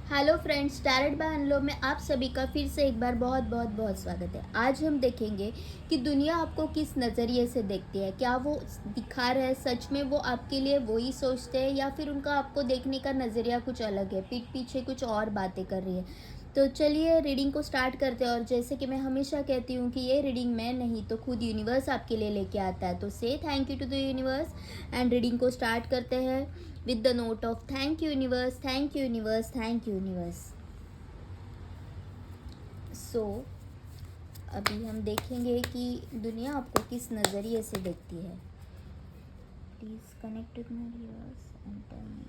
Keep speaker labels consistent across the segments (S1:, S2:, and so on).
S1: Hello friends, talent bye अनलो में आप सभी का फिर से एक बार बहुत बहुत बहुत स्वागत है। आज हम देखेंगे कि दुनिया आपको किस नज़रिए से देखती है। क्या वो दिखा रहे हैं सच में वो आपके लिए वही सोचते हैं, या फिर उनका आपको देखने का नज़रिया कुछ अलग है, पीठ पीछे कुछ और बातें कर रही है। तो चलिए रीडिंग को स्टार्ट करते हैं। और जैसे कि मैं हमेशा कहती हूँ कि ये रीडिंग मैं नहीं तो खुद यूनिवर्स आपके लिए लेके आता है। तो say thank you to the universe and reading को स्टार्ट करते हैं with the note of thank you universe, thank you universe, thank you universe. So अभी हम देखेंगे कि दुनिया आपको किस नज़रिए से देखती है। Please connect with my universe and tell me.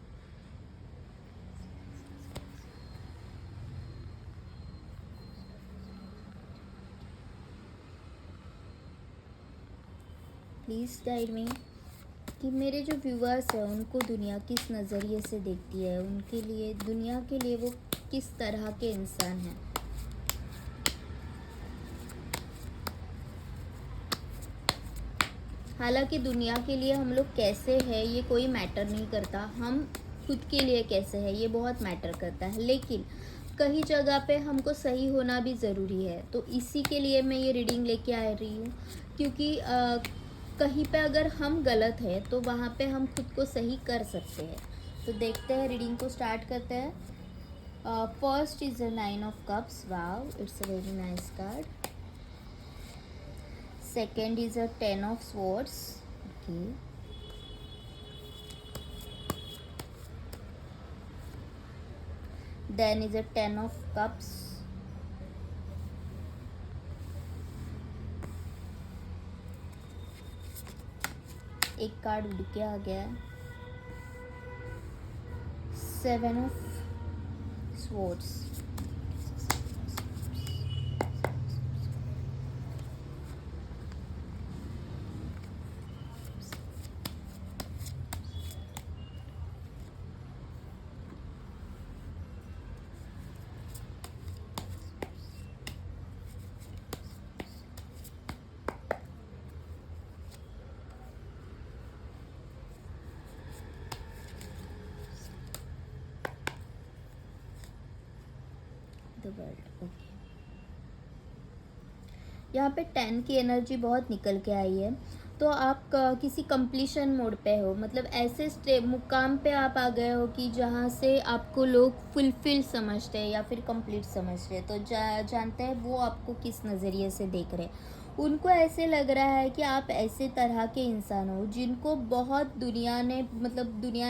S1: Please guide me कि मेरे जो व्यूअर्स हैं उनको दुनिया किस नज़रिए से देखती है, उनके लिए दुनिया के लिए वो किस तरह के इंसान हैं। हालांकि दुनिया के लिए हम लोग कैसे हैं ये कोई मैटर नहीं करता, हम खुद के लिए कैसे हैं ये बहुत मैटर करता है। लेकिन कहीं जगह पे हमको सही होना भी ज़रूरी है, तो इसी के लिए मैं ये रीडिंग लेके आ रही हूँ। क्योंकि कहीं पे अगर हम गलत हैं तो वहाँ पे हम खुद को सही कर सकते हैं। तो देखते हैं, रीडिंग को स्टार्ट करते हैं। First is a 9 of cups. Wow, it's a very nice card. Second is a 10 of swords. Okay. Then is a 10 of cups. एक कार्ड उड़ के आ गया। 7 of swords. The world. Okay. यहाँ पे 10 की एनर्जी बहुत निकल के आई है। तो आप किसी कंप्लीशन मोड पे हो, मतलब ऐसे मुकाम पे आप आ गए हो कि जहाँ से आपको लोग फुलफिल समझते हैं या फिर कंप्लीट समझते हैं। तो जानते हैं वो आपको किस नज़रिए से देख रहे हैं। उनको ऐसे लग रहा है कि आप ऐसे तरह के इंसान हो जिनको बहुत दुनिया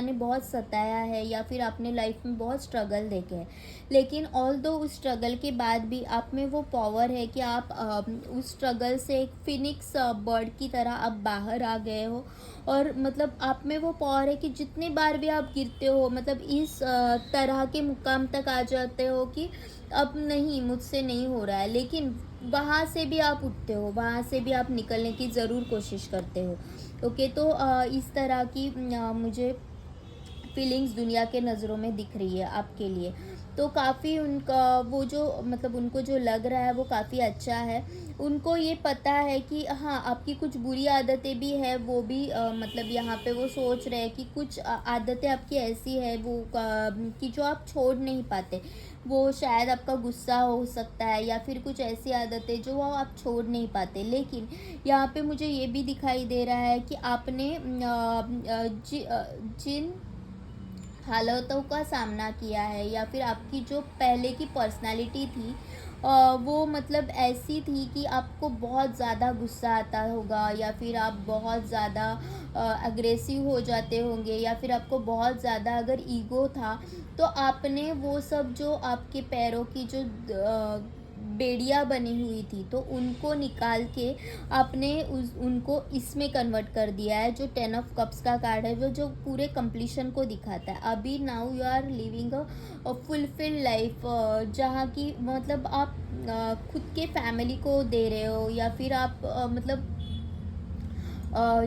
S1: ने बहुत सताया है, या फिर आपने लाइफ में बहुत स्ट्रगल देखे हैं। लेकिन ऑल दो उस स्ट्रगल के बाद भी आप में वो पावर है कि आप उस स्ट्रगल से एक फिनिक्स बर्ड की तरह आप बाहर आ गए हो। और मतलब आप में वो पावर है कि जितनी बार भी आप गिरते हो, मतलब इस तरह के मुकाम तक आ जाते हो कि अब नहीं, मुझसे नहीं हो रहा है, लेकिन वहाँ से भी आप उठते हो, वहाँ से भी आप निकलने की ज़रूर कोशिश करते हो। ओके, तो इस तरह की मुझे फीलिंग्स दुनिया के नज़रों में दिख रही है आपके लिए। तो काफ़ी उनका वो जो मतलब उनको जो लग रहा है वो काफ़ी अच्छा है। उनको ये पता है कि हाँ, आपकी कुछ बुरी आदतें भी है, वो भी मतलब यहाँ पे वो सोच रहे हैं कि कुछ आदतें आपकी ऐसी है वो कि जो आप छोड़ नहीं पाते। वो शायद आपका गुस्सा हो सकता है, या फिर कुछ ऐसी आदतें जो वो आप छोड़ नहीं पाते। लेकिन यहाँ पे मुझे ये भी दिखाई दे रहा है कि आपने जिन हालातों का सामना किया है, या फिर आपकी जो पहले की पर्सनालिटी थी वो मतलब ऐसी थी कि आपको बहुत ज़्यादा गुस्सा आता होगा, या फिर आप बहुत ज़्यादा अग्रेसिव हो जाते होंगे, या फिर आपको बहुत ज़्यादा अगर ईगो था, तो आपने वो सब जो आपके पैरों की जो बेड़ियाँ बनी हुई थी, तो उनको निकाल के आपने उनको इसमें कन्वर्ट कर दिया है। जो 10 ऑफ कप्स का कार्ड है वो जो पूरे कंप्लीशन को दिखाता है। अभी now you are living a fulfil life, जहाँ की मतलब आप खुद के फैमिली को दे रहे हो, या फिर आप मतलब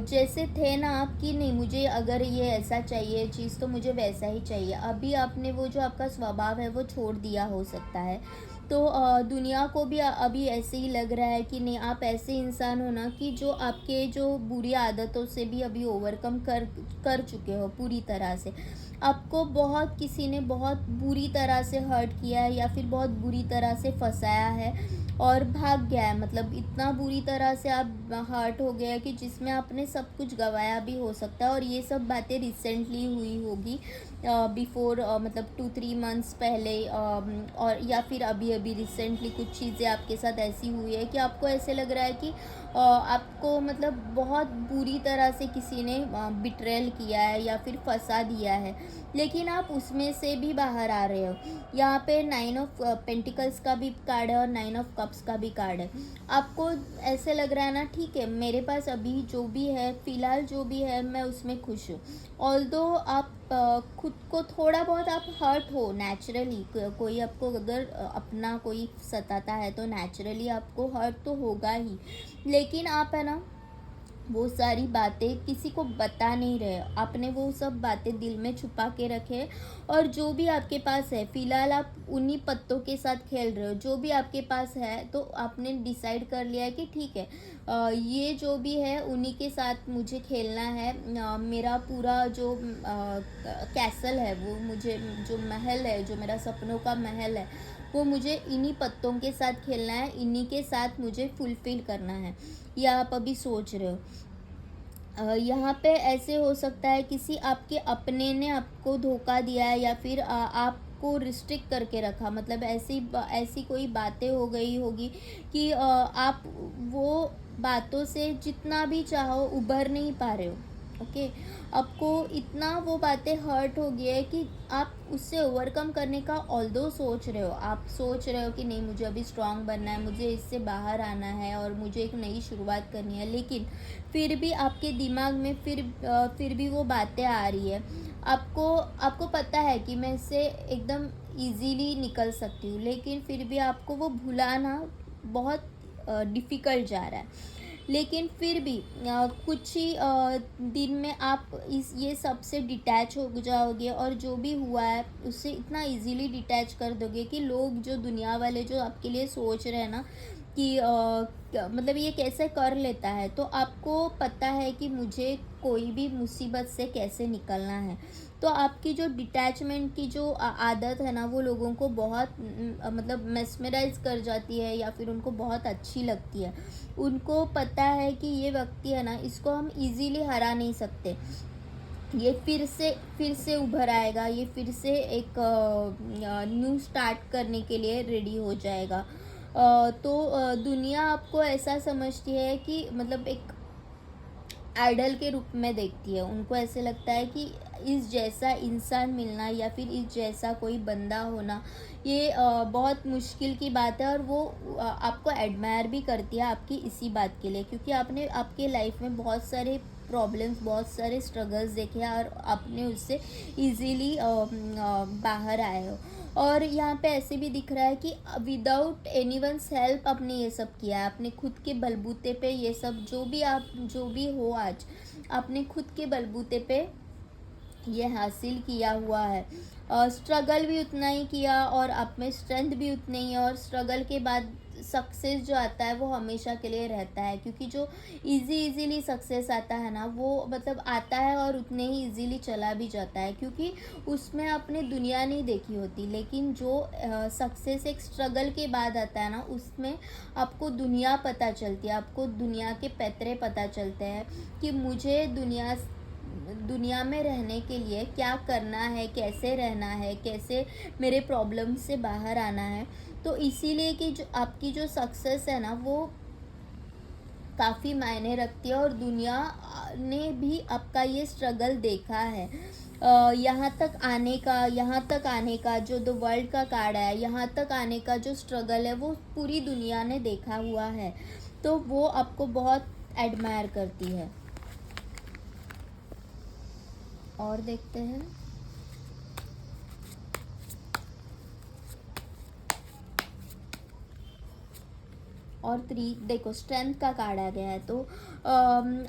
S1: जैसे थे ना आप कि नहीं, मुझे अगर ये ऐसा चाहिए चीज़ तो मुझे वैसा ही चाहिए। अभी आपने वो जो आपका स्वभाव है वो छोड़ दिया हो सकता है। तो दुनिया को भी अभी ऐसे ही लग रहा है कि नहीं, आप ऐसे इंसान हो ना कि जो आपके जो बुरी आदतों से भी अभी ओवरकम कर कर चुके हो पूरी तरह से। आपको बहुत किसी ने बहुत बुरी तरह से हर्ट किया है या फिर बहुत बुरी तरह से फंसाया है और भाग गया है, मतलब इतना बुरी तरह से आप हर्ट हो गया है कि जिसमें आपने सब कुछ गंवाया भी हो सकता है। और ये सब बातें रिसेंटली हुई होगी, बिफोर मतलब 2-3 मंथ्स पहले, और या फिर अभी अभी रिसेंटली कुछ चीज़ें आपके साथ ऐसी हुई है कि आपको ऐसे लग रहा है कि आपको मतलब बहुत बुरी तरह से किसी ने बिट्रेल किया है या फिर फंसा दिया है, लेकिन आप उसमें से भी बाहर आ रहे हो। यहाँ पे 9 ऑफ पेंटिकल्स का भी कार्ड है और 9 ऑफ कप्स का भी कार्ड है। आपको ऐसे लग रहा है ना, ठीक है मेरे पास अभी जो भी है, फ़िलहाल जो भी है मैं उसमें खुश हूँ। ऑल्दो आप खुद को थोड़ा बहुत आप हर्ट हो नेचुरली, कोई आपको अगर अपना कोई सताता है तो नेचुरली आपको हर्ट तो होगा ही, लेकिन आप है ना वो सारी बातें किसी को बता नहीं रहे, आपने वो सब बातें दिल में छुपा के रखे। और जो भी आपके पास है फ़िलहाल आप उन्हीं पत्तों के साथ खेल रहे हो, जो भी आपके पास है तो आपने डिसाइड कर लिया है कि ठीक है, ये जो भी है उन्हीं के साथ मुझे खेलना है। मेरा पूरा जो कैसल है, वो मुझे जो महल है, जो मेरा सपनों का महल है, वो मुझे इन्हीं पत्तों के साथ खेलना है, इन्हीं के साथ मुझे फुलफ़िल करना है। ये आप अभी सोच रहे हो। यहाँ पे ऐसे हो सकता है किसी आपके अपने ने आपको धोखा दिया है या फिर आपको रिस्ट्रिक्ट करके रखा, मतलब ऐसी कोई बातें हो गई होगी कि आप वो बातों से जितना भी चाहो उभर नहीं पा रहे हो। ओके, आपको इतना वो बातें हर्ट हो गई है कि आप उससे ओवरकम करने का ऑल्दो सोच रहे हो, आप सोच रहे हो कि नहीं मुझे अभी स्ट्रांग बनना है, मुझे इससे बाहर आना है और मुझे एक नई शुरुआत करनी है, लेकिन फिर भी आपके दिमाग में फिर भी वो बातें आ रही है। आपको आपको पता है कि मैं इससे एकदम इजीली निकल सकती हूँ, लेकिन फिर भी आपको वो भुलाना बहुत डिफ़िकल्ट जा रहा है। लेकिन फिर भी कुछ ही दिन में आप इस ये सब से डिटैच हो जाओगे और जो भी हुआ है उससे इतना इजीली डिटैच कर दोगे कि लोग जो दुनिया वाले जो आपके लिए सोच रहे हैं ना कि मतलब ये कैसे कर लेता है, तो आपको पता है कि मुझे कोई भी मुसीबत से कैसे निकलना है। तो आपकी जो डिटैचमेंट की जो आदत है ना, वो लोगों को बहुत मतलब मेस्मराइज़ कर जाती है या फिर उनको बहुत अच्छी लगती है। उनको पता है कि ये व्यक्ति है ना, इसको हम इजीली हरा नहीं सकते, ये फिर से उभर आएगा, ये फिर से एक न्यू स्टार्ट करने के लिए रेडी हो जाएगा। तो दुनिया आपको ऐसा समझती है कि मतलब एक आइडल के रूप में देखती है। उनको ऐसे लगता है कि इस जैसा इंसान मिलना या फिर इस जैसा कोई बंदा होना, ये बहुत मुश्किल की बात है। और वो आपको एडमायर भी करती है आपकी इसी बात के लिए, क्योंकि आपने आपके लाइफ में बहुत सारे प्रॉब्लम्स, बहुत सारे स्ट्रगल्स देखे हैं और आपने उससे इजीली बाहर आए हो। और यहाँ पे ऐसे भी दिख रहा है कि विदाउट एनीवन्स हेल्प आपने ये सब किया है, आपने खुद के बलबूते पे ये सब जो भी हो आज, आपने खुद के बलबूते पे ये हासिल किया हुआ है। स्ट्रगल भी उतना ही किया और आप में स्ट्रेंथ भी उतनी ही है, और स्ट्रगल के बाद सक्सेस जो आता है वो हमेशा के लिए रहता है, क्योंकि जो इजीली सक्सेस आता है ना, वो मतलब आता है और उतने ही इजीली चला भी जाता है, क्योंकि उसमें आपने दुनिया नहीं देखी होती। लेकिन जो सक्सेस एक स्ट्रगल के बाद आता है ना, उसमें आपको दुनिया पता चलती है, आपको दुनिया के पैतरे पता चलते हैं कि मुझे दुनिया में रहने के लिए क्या करना है, कैसे रहना है, कैसे मेरे प्रॉब्लम से बाहर आना है। तो इसीलिए कि जो आपकी जो सक्सेस है ना, वो काफ़ी मायने रखती है, और दुनिया ने भी आपका ये स्ट्रगल देखा है। यहाँ तक आने का जो द वर्ल्ड का कार्ड है, यहाँ तक आने का जो स्ट्रगल है, वो पूरी दुनिया ने देखा हुआ है। तो वो आपको बहुत एडमायर करती है। और देखते हैं। और 3 देखो, स्ट्रेंथ का कार्ड आ गया है, तो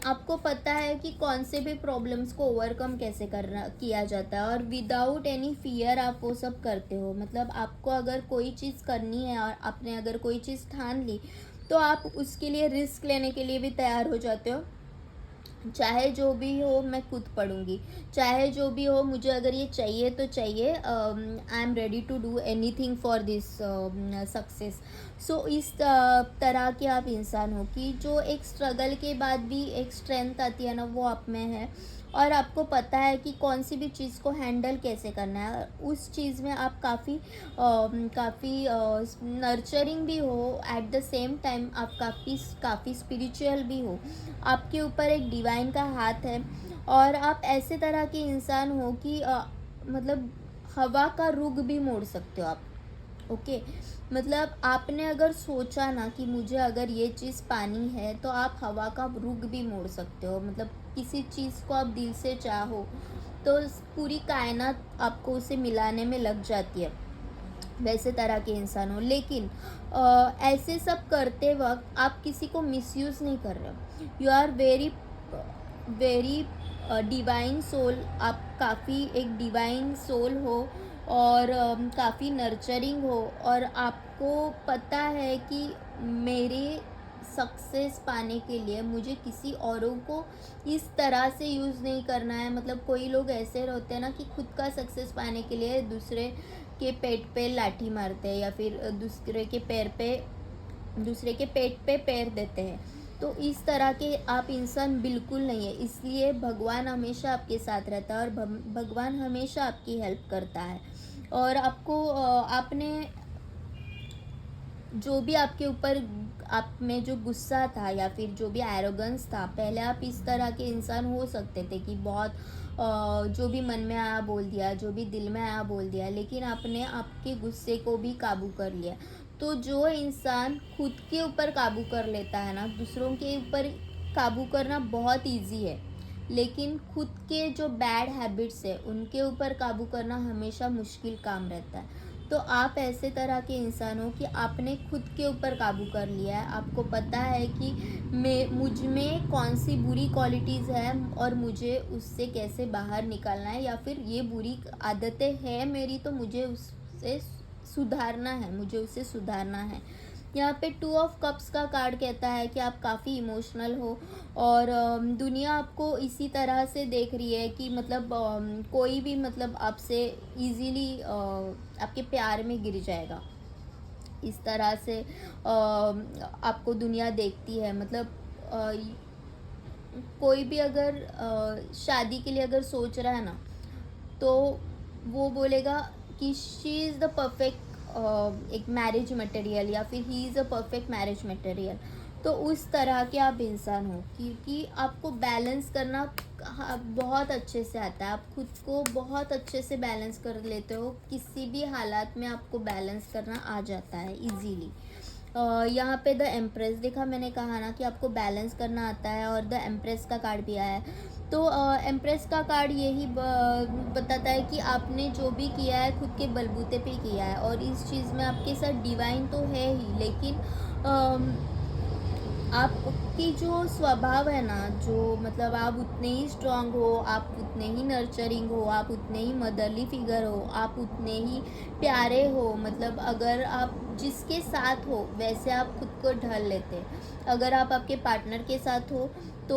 S1: आपको पता है कि कौन से भी प्रॉब्लम्स को ओवरकम कैसे करना किया जाता है, और विदाउट एनी फियर आप वो सब करते हो। मतलब आपको अगर कोई चीज़ करनी है और आपने अगर कोई चीज़ ठान ली, तो आप उसके लिए रिस्क लेने के लिए भी तैयार हो जाते हो। चाहे जो भी हो मैं खुद पढ़ूँगी, चाहे जो भी हो मुझे अगर ये चाहिए तो चाहिए, I am ready to do anything for this success. So इस तरह के आप इंसान हो कि जो एक स्ट्रगल के बाद भी एक स्ट्रेंथ आती है ना, वो आप में है। और आपको पता है कि कौन सी भी चीज़ को हैंडल कैसे करना है, उस चीज़ में आप काफ़ी नर्चरिंग भी हो, एट द सेम टाइम आप काफ़ी स्पिरिचुअल भी हो। आपके ऊपर एक डिवाइन का हाथ है, और आप ऐसे तरह के इंसान हो कि मतलब हवा का रुख भी मोड़ सकते हो आप। ओके, मतलब आपने अगर सोचा ना कि मुझे अगर ये चीज़ पानी है, तो आप हवा का रुख भी मोड़ सकते हो। मतलब किसी चीज़ को आप दिल से चाहो तो पूरी कायनात आपको उसे मिलाने में लग जाती है। वैसे तरह के इंसान हो, लेकिन ऐसे सब करते वक्त आप किसी को मिसयूज़ नहीं कर रहे हो। You are very very divine soul. आप काफ़ी एक डिवाइन सोल हो, और काफ़ी नर्चरिंग हो, और आपको पता है कि मेरे सक्सेस पाने के लिए मुझे किसी औरों को इस तरह से यूज़ नहीं करना है। मतलब कोई लोग ऐसे होते हैं ना कि खुद का सक्सेस पाने के लिए दूसरे के पेट पे लाठी मारते हैं, या फिर दूसरे के पेट पे पैर देते हैं। तो इस तरह के आप इंसान बिल्कुल नहीं है। इसलिए भगवान हमेशा आपके साथ रहता है, और भगवान हमेशा आपकी हेल्प करता है। और आपको आपने जो भी आपके ऊपर आप में जो गुस्सा था, या फिर जो भी एरोगेंस था, पहले आप इस तरह के इंसान हो सकते थे कि बहुत जो भी मन में आया बोल दिया, जो भी दिल में आया बोल दिया, लेकिन आपने आपके गुस्से को भी काबू कर लिया। तो जो इंसान खुद के ऊपर काबू कर लेता है ना, दूसरों के ऊपर काबू करना बहुत इजी है, लेकिन खुद के जो बैड हैबिट्स है उनके ऊपर काबू करना हमेशा मुश्किल काम रहता है। तो आप ऐसे तरह के इंसान हो कि आपने खुद के ऊपर काबू कर लिया है। आपको पता है कि मुझ में कौन सी बुरी क्वालिटीज़ है, और मुझे उससे कैसे बाहर निकलना है, या फिर ये बुरी आदतें हैं मेरी, तो मुझे उससे सुधारना है, मुझे उसे सुधारना है। यहाँ पे 2 ऑफ कप्स का कार्ड कहता है कि आप काफ़ी इमोशनल हो, और दुनिया आपको इसी तरह से देख रही है कि मतलब कोई भी मतलब आपसे इजीली आपके प्यार में गिर जाएगा। इस तरह से आपको दुनिया देखती है। मतलब कोई भी अगर शादी के लिए अगर सोच रहा है ना, तो वो बोलेगा कि शी इज़ द परफेक्ट एक मैरिज मटेरियल, या फिर he is a perfect marriage material. तो उस तरह के आप इंसान हो, क्योंकि आपको बैलेंस करना बहुत अच्छे से आता है। आप खुद को बहुत अच्छे से बैलेंस कर लेते हो, किसी भी हालात में आपको बैलेंस करना आ जाता है इजीली। यहाँ पे द एम्प्रेस देखा, मैंने कहा ना कि आपको बैलेंस करना आता है, और द एम्प्रेस का कार्ड भी आया है। तो एम्प्रेस का कार्ड यही बताता है कि आपने जो भी किया है खुद के बलबूते पे किया है, और इस चीज़ में आपके साथ डिवाइन तो है ही, लेकिन आपकी जो स्वभाव है ना, जो मतलब आप उतने ही स्ट्रांग हो, आप उतने ही नर्चरिंग हो, आप उतने ही मदरली फिगर हो, आप उतने ही प्यारे हो। मतलब अगर आप जिसके साथ हो वैसे आप खुद को ढल लेते हैं। अगर आप आपके पार्टनर के साथ हो तो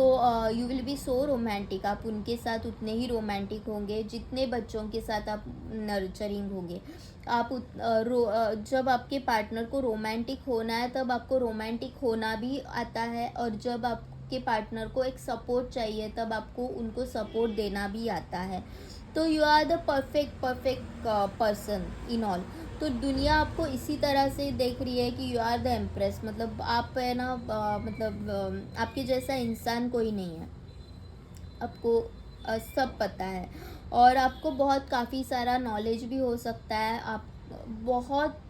S1: you will B so romantic, आप उनके साथ उतने ही रोमांटिक होंगे जितने बच्चों के साथ आप नर्चरिंग होंगे। जब आपके पार्टनर को रोमांटिक होना है तब आपको रोमांटिक होना भी आता है, और जब आपके पार्टनर को एक सपोर्ट चाहिए तब आपको उनको सपोर्ट देना भी आता है। तो you are the perfect person in all. तो दुनिया आपको इसी तरह से देख रही है कि यू आर द एम्प्रेस। मतलब आप है ना, आपके जैसा इंसान कोई नहीं है, आपको सब पता है, और आपको बहुत काफ़ी सारा नॉलेज भी हो सकता है। आप बहुत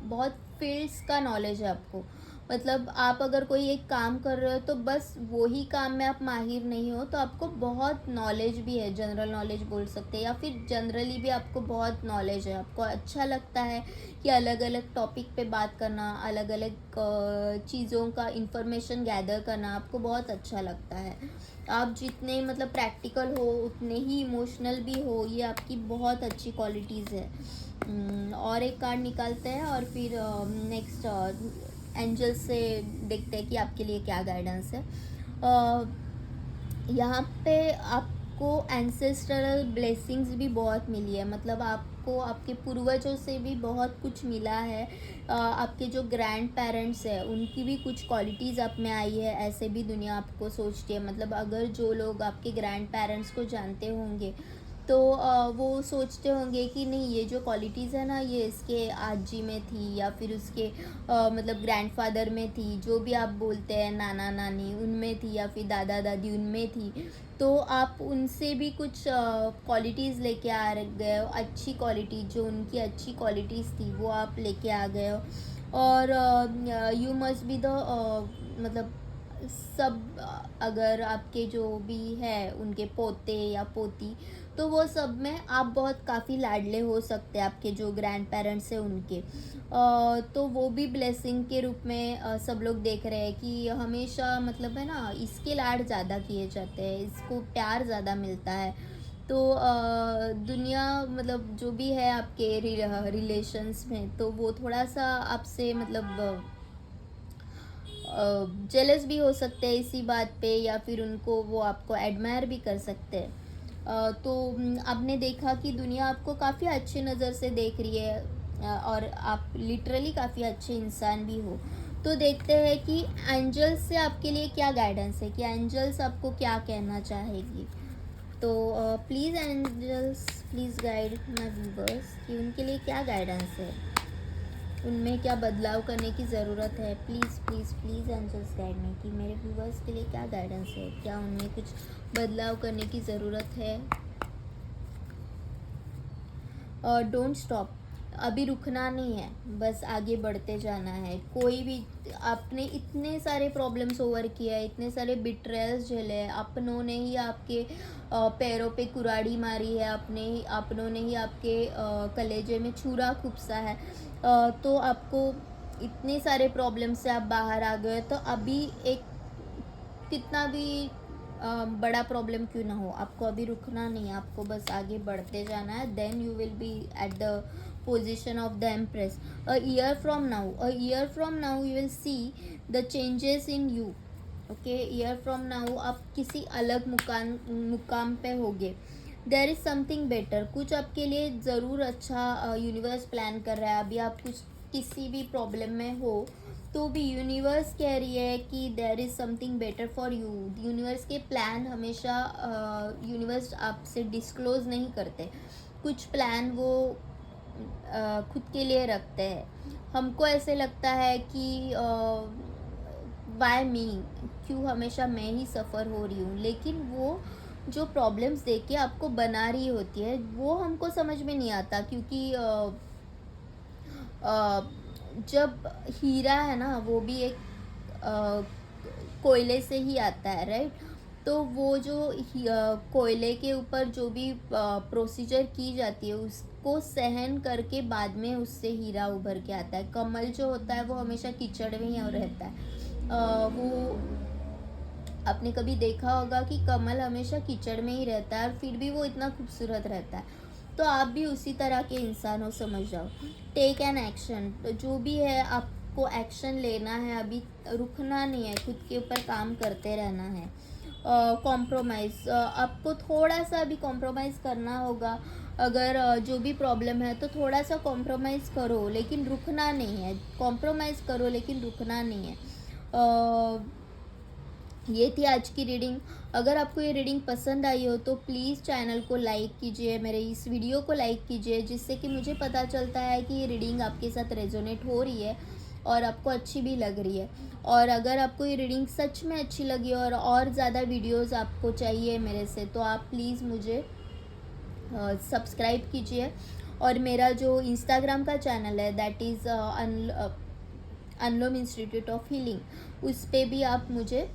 S1: बहुत फील्ड्स का नॉलेज है आपको। मतलब आप अगर कोई एक काम कर रहे हो तो बस वही काम में आप माहिर नहीं हो, तो आपको बहुत नॉलेज भी है, जनरल नॉलेज बोल सकते हैं, या फिर जनरली भी आपको बहुत नॉलेज है। आपको अच्छा लगता है कि अलग अलग टॉपिक पे बात करना, अलग अलग चीज़ों का इंफॉर्मेशन गैदर करना आपको बहुत अच्छा लगता है। आप जितने मतलब प्रैक्टिकल हो उतने ही इमोशनल भी हो, ये आपकी बहुत अच्छी क्वालिटीज़ है। और एक कार्ड निकालते हैं, और फिर नेक्स्ट एंजल से देखते हैं कि आपके लिए क्या गाइडेंस है। यहाँ पे आपको एंसेस्ट्रल ब्लेसिंग्स भी बहुत मिली है, मतलब आपको आपके पूर्वजों से भी बहुत कुछ मिला है। आपके जो ग्रैंड पेरेंट्स हैं उनकी भी कुछ क्वालिटीज़ आप में आई है, ऐसे भी दुनिया आपको सोचती है। मतलब अगर जो लोग आपके ग्रैंड पेरेंट्स को जानते होंगे तो वो सोचते होंगे कि नहीं, ये जो क्वालिटीज़ है ना, ये इसके आजी में थी या फिर उसके मतलब ग्रैंडफ़ादर में थी, जो भी आप बोलते हैं नाना नानी उनमें थी या फिर दादा दादी उनमें थी। तो आप उनसे भी कुछ क्वालिटीज़ लेके आ गए हो, अच्छी क्वालिटी जो उनकी अच्छी क्वालिटीज़ थी वो आप लेके आ गए हो। और यू मस्ट बी द मतलब सब अगर आपके जो भी है उनके पोते या पोती, तो वो सब में आप बहुत काफ़ी लाडले हो सकते हैं आपके जो ग्रैंड पेरेंट्स हैं उनके। तो वो भी ब्लेसिंग के रूप में सब लोग देख रहे हैं कि हमेशा मतलब है ना, इसके लाड ज़्यादा किए जाते हैं, इसको प्यार ज़्यादा मिलता है। तो दुनिया मतलब जो भी है आपके रिलेशंस में, तो वो थोड़ा सा आपसे मतलब जेलस भी हो सकते हैं इसी बात पे, या फिर उनको वो आपको एडमायर भी कर सकते हैं। तो आपने देखा कि दुनिया आपको काफ़ी अच्छी नज़र से देख रही है, और आप लिटरली काफ़ी अच्छे इंसान भी हो। तो देखते हैं कि एंजल्स से आपके लिए क्या गाइडेंस है, कि एंजल्स आपको क्या कहना चाहेगी। तो please angels, please guide my viewers कि उनके लिए क्या गाइडेंस है, उनमें क्या बदलाव करने की ज़रूरत है। Please please please angels guide me कि मेरे व्यूवर्स के लिए क्या गाइडेंस है, क्या उनमें कुछ बदलाव करने की ज़रूरत है। डोंट स्टॉप, अभी रुकना नहीं है, बस आगे बढ़ते जाना है। कोई भी, आपने इतने सारे प्रॉब्लम्स ओवर किया है, इतने सारे बिट्रेयल्स झेले हैं, अपनों ने ही आपके पैरों पे कुराड़ी मारी है, अपनों ने ही आपके कलेजे में छुरा खुपसा है। तो आपको इतने सारे प्रॉब्लम से आप बाहर आ गए, तो अभी एक कितना भी बड़ा प्रॉब्लम क्यों ना हो, आपको अभी रुकना नहीं है, आपको बस आगे बढ़ते जाना है। Then you will be at the position of the empress. A year from now you will see the changes in you. Okay, year from now आप किसी अलग मुकाम पे होगे। देर इज़ समथिंग बेटर, कुछ आपके लिए ज़रूर अच्छा यूनिवर्स प्लान कर रहा है। अभी आप कुछ किसी भी प्रॉब्लम में हो तो भी यूनिवर्स कह रही है कि there is something better for you. Universe के प्लान हमेशा यूनिवर्स आपसे डिस्क्लोज नहीं करते, कुछ प्लान वो खुद के लिए रखते हैं। हमको ऐसे लगता है कि वाई मी, क्यों हमेशा मैं ही सफ़र हो रही हूँ, लेकिन वो जो प्रॉब्लम्स देख के आपको बना रही होती है वो हमको समझ में नहीं आता। क्योंकि जब हीरा है ना, वो भी एक अ, कोयले से ही आता है, राइट। तो वो जो कोयले के ऊपर जो भी प्रोसीजर की जाती है उसको सहन करके बाद में उससे हीरा उभर के आता है। कमल जो होता है वो हमेशा कीचड़ में ही रहता है। वो आपने कभी देखा होगा कि कमल हमेशा कीचड़ में ही रहता है और फिर भी वो इतना खूबसूरत रहता है। तो आप भी उसी तरह के इंसान हो, समझ जाओ। टेक एन एक्शन, तो जो भी है आपको एक्शन लेना है, अभी रुकना नहीं है, खुद के ऊपर काम करते रहना है। कॉम्प्रोमाइज़, आपको थोड़ा सा अभी कॉम्प्रोमाइज़ करना होगा। अगर जो भी प्रॉब्लम है तो थोड़ा सा कॉम्प्रोमाइज़ करो, लेकिन रुकना नहीं है। कॉम्प्रोमाइज़ करो लेकिन रुकना नहीं है। ये थी आज की रीडिंग। अगर आपको ये रीडिंग पसंद आई हो तो प्लीज़ चैनल को लाइक कीजिए, मेरे इस वीडियो को लाइक कीजिए, जिससे कि मुझे पता चलता है कि ये रीडिंग आपके साथ रेजोनेट हो रही है और आपको अच्छी भी लग रही है। और अगर आपको ये रीडिंग सच में अच्छी लगी और ज़्यादा वीडियोस आपको चाहिए मेरे से, तो आप प्लीज़ मुझे सब्सक्राइब कीजिए। और मेरा जो इंस्टाग्राम का चैनल है, that is Anlom institute of healing, उस पर भी आप मुझे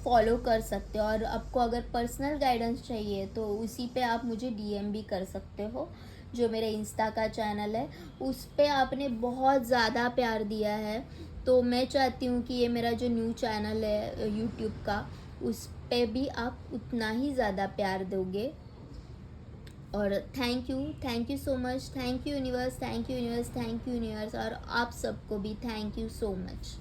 S1: फॉलो कर सकते हो। और आपको अगर पर्सनल गाइडेंस चाहिए तो उसी पे आप मुझे डीएम भी कर सकते हो। जो मेरे इंस्टा का चैनल है उस पे आपने बहुत ज़्यादा प्यार दिया है, तो मैं चाहती हूँ कि ये मेरा जो न्यू चैनल है यूट्यूब का, उस पे भी आप उतना ही ज़्यादा प्यार दोगे। और thank you so much, thank you universe, thank you universe, thank you universe, और आप सबको भी थैंक यू सो मच।